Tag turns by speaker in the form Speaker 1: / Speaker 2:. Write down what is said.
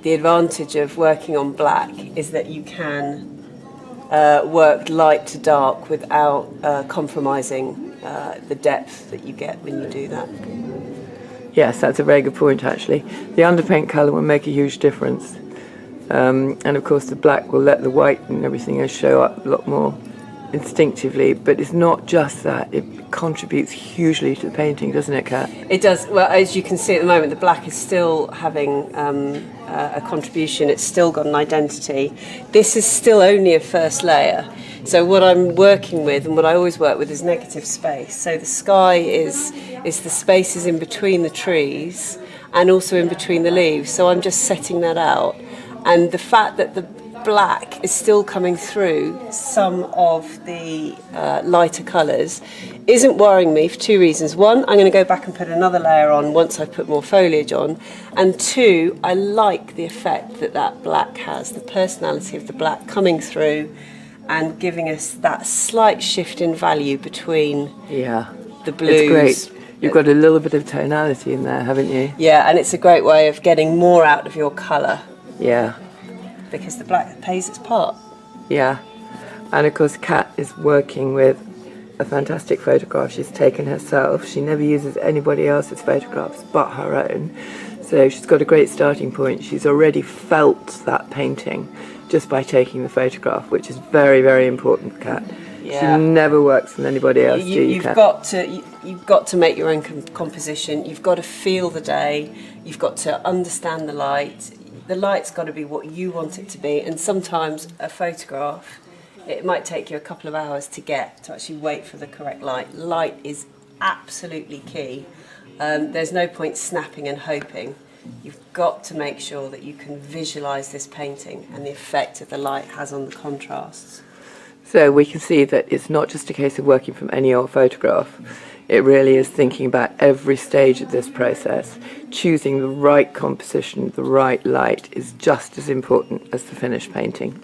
Speaker 1: the advantage of working on black is that you can work light to dark without compromising the depth that you get when you do that.
Speaker 2: Yes, that's a very good point actually. The underpaint colour will make a huge difference. And of course the black will let the white and everything else show up a lot more instinctively, but it's not just that, it contributes hugely to the painting, doesn't it, Kat?
Speaker 1: It does. Well, as you can see at the moment, the black is still having a contribution. It's still got an identity. This is still only a first layer. So what I'm working with, and what I always work with, is negative space. So the sky is the spaces in between the trees and also in between the leaves. So I'm just setting that out. And the fact that the black is still coming through some of the lighter colours isn't worrying me for two reasons. One, I'm going to go back and put another layer on once I put more foliage on, and two, I like the effect that that black has, the personality of the black coming through and giving us that slight shift in value between the blues.
Speaker 2: It's great. You've got a little bit of tonality in there, haven't you?
Speaker 1: Yeah, and it's a great way of getting more out of your colour.
Speaker 2: Yeah.
Speaker 1: Because the black plays its part.
Speaker 2: Yeah, and of course Kat is working with a fantastic photograph she's taken herself. She never uses anybody else's photographs but her own, so she's got a great starting point. She's already felt that painting just by taking the photograph, which is very, very important, Kat.
Speaker 1: Yeah.
Speaker 2: She never works with anybody else,
Speaker 1: you've got to make your own composition. You've got to feel the day. You've got to understand the light. The light's got to be what you want it to be, and sometimes a photograph, it might take you a couple of hours to actually wait for the correct light. Light is absolutely key. There's no point snapping and hoping. You've got to make sure that you can visualise this painting and the effect that the light has on the contrasts.
Speaker 2: So we can see that it's not just a case of working from any old photograph. It really is thinking about every stage of this process. Choosing the right composition, the right light is just as important as the finished painting.